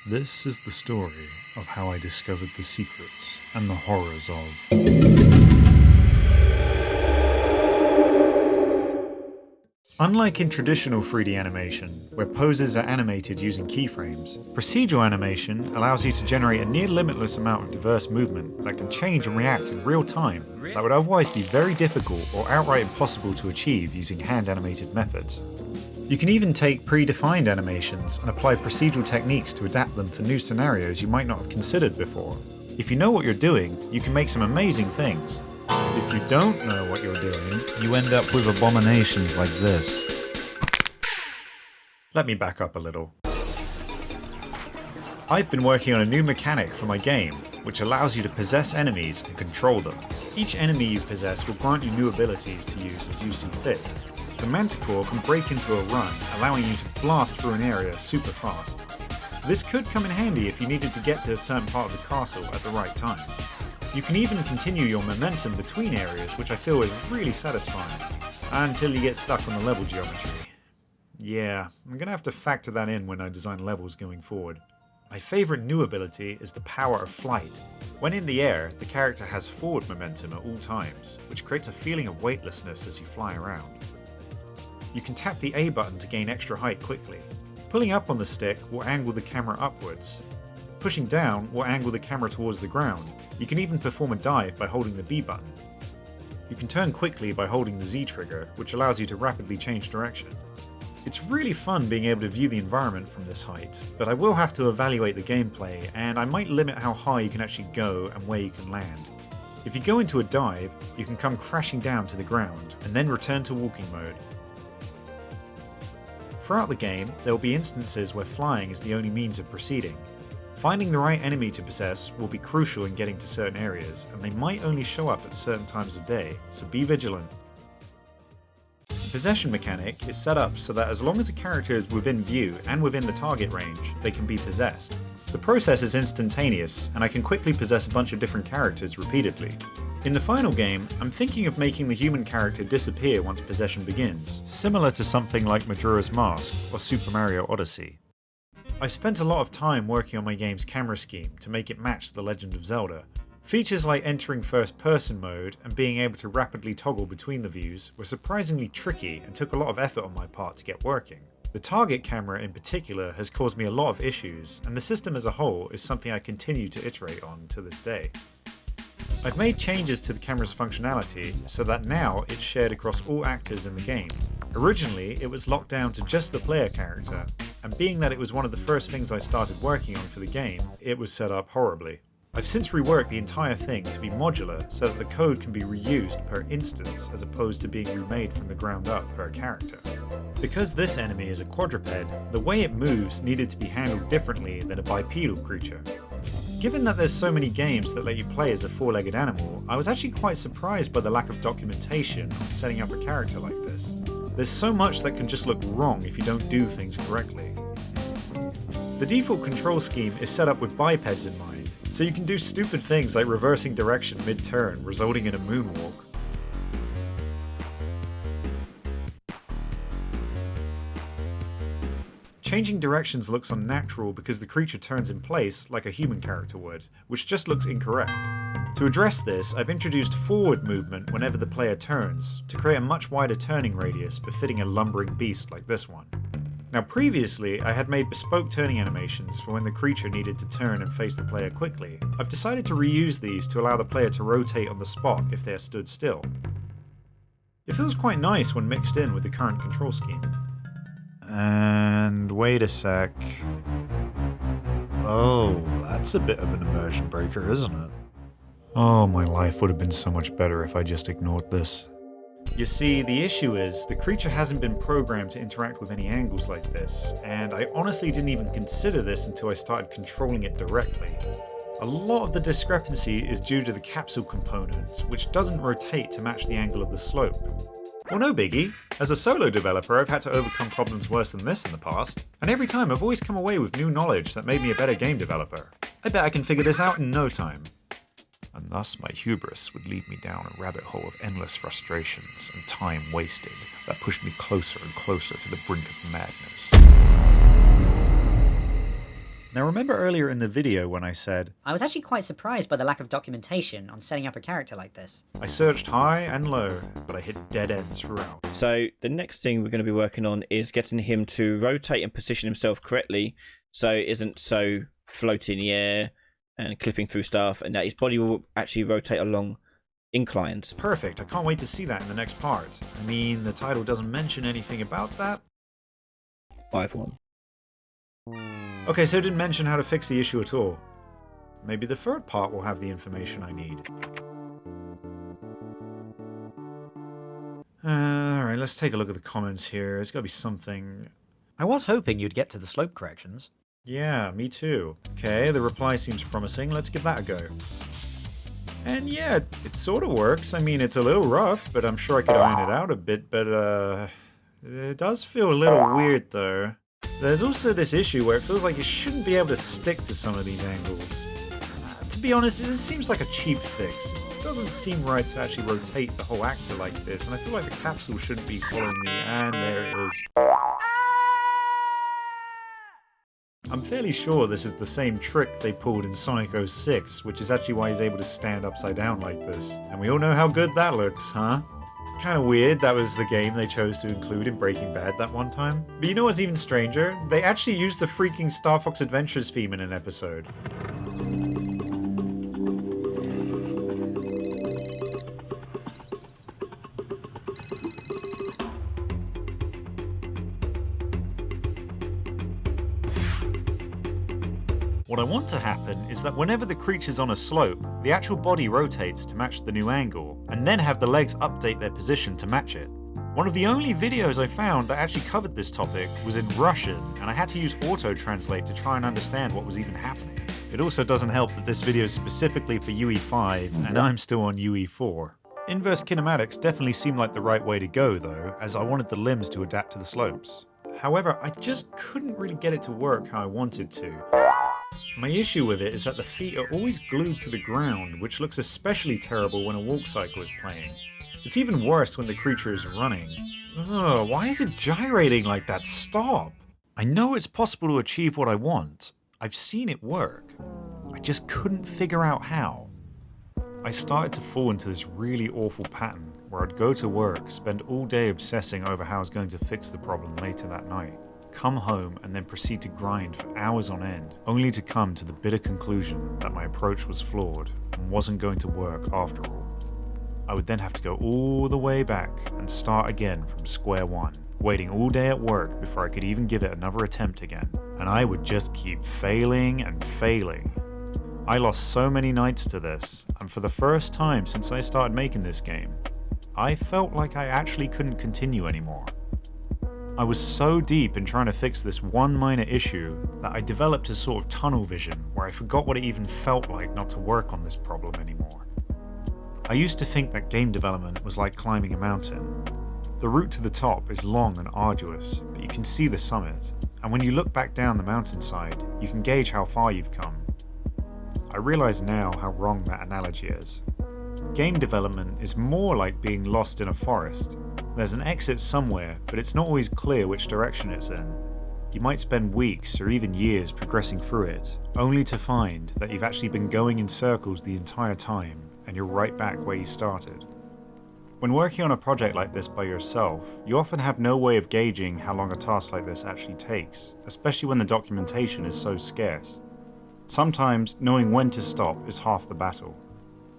This is the story of how I discovered the secrets and the horrors of... Unlike in traditional 3D animation, where poses are animated using keyframes, procedural animation allows you to generate a near limitless amount of diverse movement that can change and react in real time that would otherwise be very difficult or outright impossible to achieve using hand-animated methods. You can even take predefined animations and apply procedural techniques to adapt them for new scenarios you might not have considered before. If you know what you're doing, you can make some amazing things. If you don't know what you're doing, you end up with abominations like this. Let me back up a little. I've been working on a new mechanic for my game, which allows you to possess enemies and control them. Each enemy you possess will grant you new abilities to use as you see fit. The Manticore can break into a run, allowing you to blast through an area super fast. This could come in handy if you needed to get to a certain part of the castle at the right time. You can even continue your momentum between areas, which I feel is really satisfying, until you get stuck on the level geometry. Yeah, I'm gonna have to factor that in when I design levels going forward. My favourite new ability is the power of flight. When in the air, the character has forward momentum at all times, which creates a feeling of weightlessness as you fly around. You can tap the A button to gain extra height quickly. Pulling up on the stick will angle the camera upwards. Pushing down will angle the camera towards the ground. You can even perform a dive by holding the B button. You can turn quickly by holding the Z trigger, which allows you to rapidly change direction. It's really fun being able to view the environment from this height, but I will have to evaluate the gameplay, and I might limit how high you can actually go and where you can land. If you go into a dive, you can come crashing down to the ground, and then return to walking mode. Throughout the game, there will be instances where flying is the only means of proceeding. Finding the right enemy to possess will be crucial in getting to certain areas, and they might only show up at certain times of day, so be vigilant. The possession mechanic is set up so that as long as a character is within view and within the target range, they can be possessed. The process is instantaneous, and I can quickly possess a bunch of different characters repeatedly. In the final game, I'm thinking of making the human character disappear once possession begins, similar to something like Majora's Mask or Super Mario Odyssey. I've spent a lot of time working on my game's camera scheme to make it match The Legend of Zelda. Features like entering first-person mode and being able to rapidly toggle between the views were surprisingly tricky and took a lot of effort on my part to get working. The target camera in particular has caused me a lot of issues, and the system as a whole is something I continue to iterate on to this day. I've made changes to the camera's functionality so that now it's shared across all actors in the game. Originally, it was locked down to just the player character, and being that it was one of the first things I started working on for the game, it was set up horribly. I've since reworked the entire thing to be modular so that the code can be reused per instance as opposed to being remade from the ground up per character. Because this enemy is a quadruped, the way it moves needed to be handled differently than a bipedal creature. Given that there's so many games that let you play as a four-legged animal, I was actually quite surprised by the lack of documentation on setting up a character like this. There's so much that can just look wrong if you don't do things correctly. The default control scheme is set up with bipeds in mind, so you can do stupid things like reversing direction mid-turn, resulting in a moonwalk. Changing directions looks unnatural because the creature turns in place like a human character would, which just looks incorrect. To address this, I've introduced forward movement whenever the player turns, to create a much wider turning radius befitting a lumbering beast like this one. Now previously, I had made bespoke turning animations for when the creature needed to turn and face the player quickly. I've decided to reuse these to allow the player to rotate on the spot if they are stood still. It feels quite nice when mixed in with the current control scheme. And wait a sec. Oh, that's a bit of an immersion breaker, isn't it? Oh, my life would have been so much better if I just ignored this. You see, the issue is, the creature hasn't been programmed to interact with any angles like this, and I honestly didn't even consider this until I started controlling it directly. A lot of the discrepancy is due to the capsule component, which doesn't rotate to match the angle of the slope. Well, no biggie. As a solo developer, I've had to overcome problems worse than this in the past, and every time I've always come away with new knowledge that made me a better game developer. I bet I can figure this out in no time. And thus my hubris would lead me down a rabbit hole of endless frustrations and time wasted that pushed me closer and closer to the brink of madness. Now remember earlier in the video when I said, I was actually quite surprised by the lack of documentation on setting up a character like this. I searched high and low, but I hit dead ends throughout. So the next thing we're going to be working on is getting him to rotate and position himself correctly so it isn't so floating in the air and clipping through stuff, and that his body will actually rotate along inclines. Perfect, I can't wait to see that in the next part. I mean, the title doesn't mention anything about that. 5-1. Okay, so it didn't mention how to fix the issue at all. Maybe the third part will have the information I need. Alright, let's take a look at the comments here. There's gotta be something. I was hoping you'd get to the slope corrections. Yeah, me too. Okay, the reply seems promising. Let's give that a go. And yeah, it sort of works. I mean, it's a little rough, but I'm sure I could iron it out a bit, but it does feel a little weird though. There's also this issue where it feels like you shouldn't be able to stick to some of these angles. To be honest, this seems like a cheap fix. It doesn't seem right to actually rotate the whole actor like this, and I feel like the capsule shouldn't be following me, and there it is. I'm fairly sure this is the same trick they pulled in Sonic 06, which is actually why he's able to stand upside down like this. And we all know how good that looks, huh? Kinda weird that was the game they chose to include in Breaking Bad that one time. But you know what's even stranger? They actually used the freaking Star Fox Adventures theme in an episode. What I want to happen is that whenever the creature's on a slope, the actual body rotates to match the new angle, and then have the legs update their position to match it. One of the only videos I found that actually covered this topic was in Russian, and I had to use auto-translate to try and understand what was even happening. It also doesn't help that this video is specifically for UE5, and I'm still on UE4. Inverse kinematics definitely seemed like the right way to go though, as I wanted the limbs to adapt to the slopes. However, I just couldn't really get it to work how I wanted to. My issue with it is that the feet are always glued to the ground, which looks especially terrible when a walk cycle is playing. It's even worse when the creature is running. Ugh, why is it gyrating like that? Stop! I know it's possible to achieve what I want. I've seen it work. I just couldn't figure out how. I started to fall into this really awful pattern where I'd go to work, spend all day obsessing over how I was going to fix the problem later that night, come home and then proceed to grind for hours on end, only to come to the bitter conclusion that my approach was flawed and wasn't going to work after all. I would then have to go all the way back and start again from square one, waiting all day at work before I could even give it another attempt again, and I would just keep failing and failing. I lost so many nights to this, and for the first time since I started making this game, I felt like I actually couldn't continue anymore. I was so deep in trying to fix this one minor issue that I developed a sort of tunnel vision where I forgot what it even felt like not to work on this problem anymore. I used to think that game development was like climbing a mountain. The route to the top is long and arduous, but you can see the summit, and when you look back down the mountainside, you can gauge how far you've come. I realise now how wrong that analogy is. Game development is more like being lost in a forest. There's an exit somewhere, but it's not always clear which direction it's in. You might spend weeks or even years progressing through it, only to find that you've actually been going in circles the entire time, and you're right back where you started. When working on a project like this by yourself, you often have no way of gauging how long a task like this actually takes, especially when the documentation is so scarce. Sometimes, knowing when to stop is half the battle.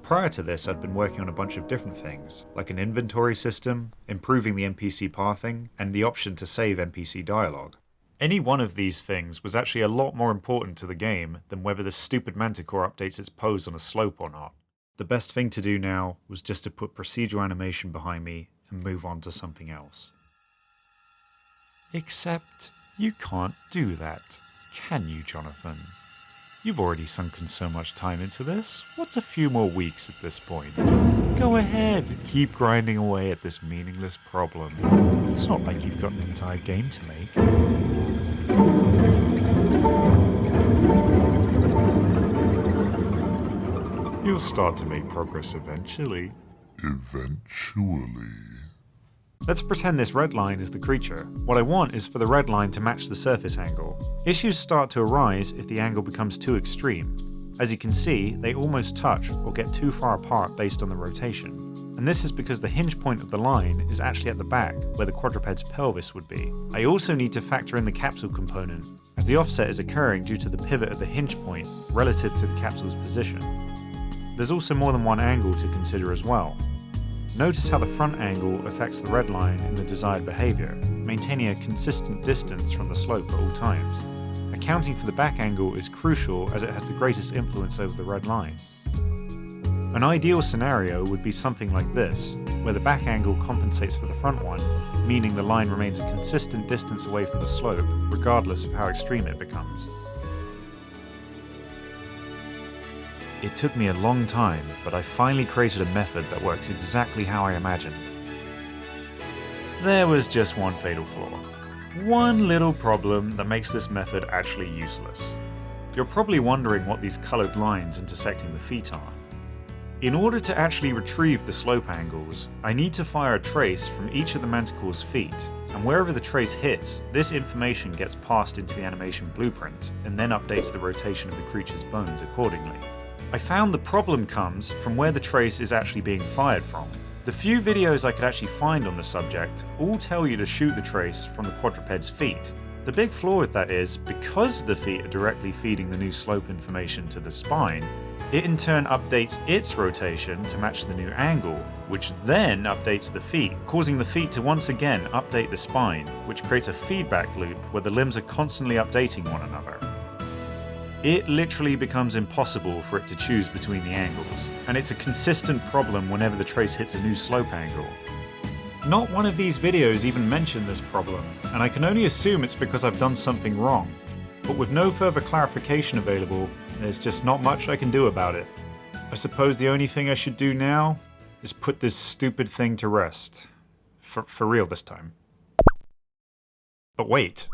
Prior to this, I'd been working on a bunch of different things, like an inventory system, improving the NPC pathing, and the option to save NPC dialogue. Any one of these things was actually a lot more important to the game than whether the stupid Manticore updates its pose on a slope or not. The best thing to do now was just to put procedural animation behind me and move on to something else. Except, you can't do that, can you, Jonathan? You've already sunken so much time into this. What's a few more weeks at this point? Go ahead, keep grinding away at this meaningless problem. It's not like you've got an entire game to make. You'll start to make progress eventually. Eventually. Let's pretend this red line is the creature. What I want is for the red line to match the surface angle. Issues start to arise if the angle becomes too extreme. As you can see, they almost touch or get too far apart based on the rotation. And this is because the hinge point of the line is actually at the back, where the quadruped's pelvis would be. I also need to factor in the capsule component, as the offset is occurring due to the pivot of the hinge point relative to the capsule's position. There's also more than one angle to consider as well. Notice how the front angle affects the red line in the desired behavior, maintaining a consistent distance from the slope at all times. Accounting for the back angle is crucial as it has the greatest influence over the red line. An ideal scenario would be something like this, where the back angle compensates for the front one, meaning the line remains a consistent distance away from the slope, regardless of how extreme it becomes. It took me a long time, but I finally created a method that works exactly how I imagined. There was just one fatal flaw. One little problem that makes this method actually useless. You're probably wondering what these coloured lines intersecting the feet are. In order to actually retrieve the slope angles, I need to fire a trace from each of the manticore's feet, and wherever the trace hits, this information gets passed into the animation blueprint, and then updates the rotation of the creature's bones accordingly. I found the problem comes from where the trace is actually being fired from. The few videos I could actually find on the subject all tell you to shoot the trace from the quadruped's feet. The big flaw with that is, because the feet are directly feeding the new slope information to the spine, it in turn updates its rotation to match the new angle, which then updates the feet, causing the feet to once again update the spine, which creates a feedback loop where the limbs are constantly updating one another. It literally becomes impossible for it to choose between the angles, and it's a consistent problem whenever the trace hits a new slope angle. Not one of these videos even mentioned this problem, and I can only assume it's because I've done something wrong. But with no further clarification available, there's just not much I can do about it. I suppose the only thing I should do now is put this stupid thing to rest. For real this time. But wait,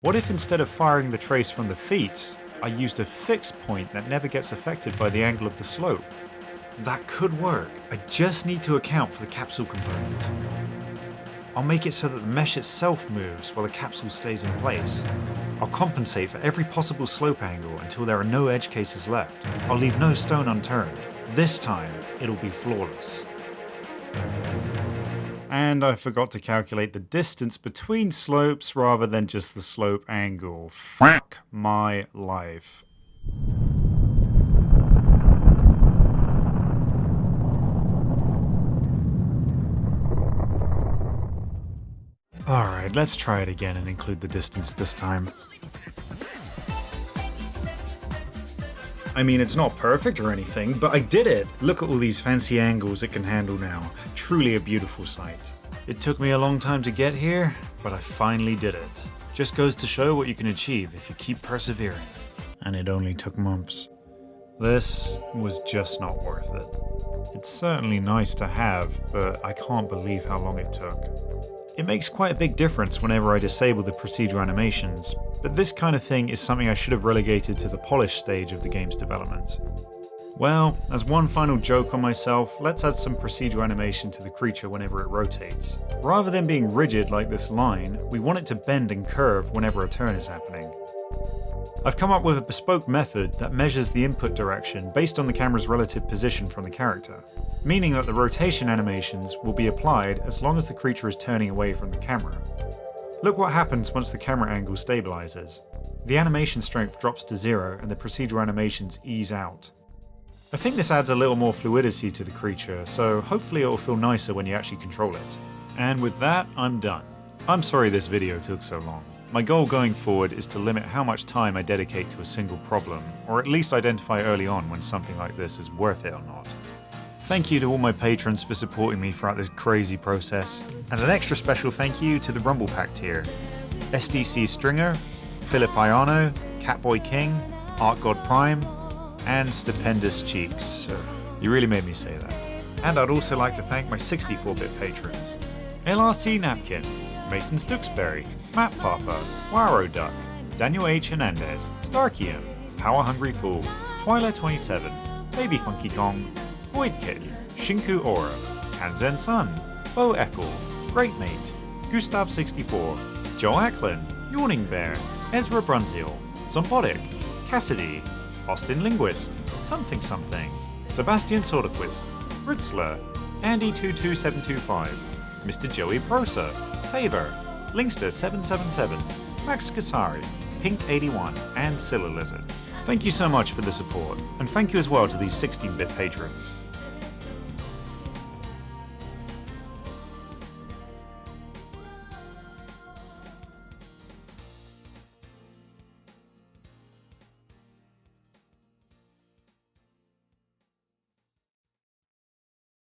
what if instead of firing the trace from the feet, I used a fixed point that never gets affected by the angle of the slope? That could work. I just need to account for the capsule component. I'll make it so that the mesh itself moves while the capsule stays in place. I'll compensate for every possible slope angle until there are no edge cases left. I'll leave no stone unturned. This time, it'll be flawless. And I forgot to calculate the distance between slopes rather than just the slope angle. Fuck my life. Alright, let's try it again and include the distance this time. I mean, it's not perfect or anything, but I did it! Look at all these fancy angles it can handle now. Truly a beautiful sight. It took me a long time to get here, but I finally did it. Just goes to show what you can achieve if you keep persevering. And it only took months. This was just not worth it. It's certainly nice to have, but I can't believe how long it took. It makes quite a big difference whenever I disable the procedural animations, but this kind of thing is something I should have relegated to the polished stage of the game's development. Well, as one final joke on myself, let's add some procedural animation to the creature whenever it rotates. Rather than being rigid like this line, we want it to bend and curve whenever a turn is happening. I've come up with a bespoke method that measures the input direction based on the camera's relative position from the character, meaning that the rotation animations will be applied as long as the creature is turning away from the camera. Look what happens once the camera angle stabilizes. The animation strength drops to 0 and the procedural animations ease out. I think this adds a little more fluidity to the creature, so hopefully it will feel nicer when you actually control it. And with that, I'm done. I'm sorry this video took so long. My goal going forward is to limit how much time I dedicate to a single problem, or at least identify early on when something like this is worth it or not. Thank you to all my patrons for supporting me throughout this crazy process, and an extra special thank you to the Rumble Pack tier. SDC Stringer, Philip Iano, Catboy King, Art God Prime, and Stupendous Cheeks. You really made me say that. And I'd also like to thank my 64-bit patrons. LRC Napkin, Mason Stooksberry, Matt Papa, Waro Duck, Daniel H. Hernandez, Starkium, Power Hungry Fool, Twyla27, Baby Funky Kong, Void Kid, Shinku Aura, Kanzen Sun, Bo Eckle, Great Mate, Gustav64, Joe Acklin, Yawning Bear, Ezra Brunziel, Zombotic, Cassidy, Austin Linguist, Something Something, Sebastian Soderquist, Ritzler, Andy22725, Mr. Joey Prosa, Taver, Linkster777, Max Kasari, Pink81, and Scylla Lizard. Thank you so much for the support, and thank you as well to these 16-bit patrons.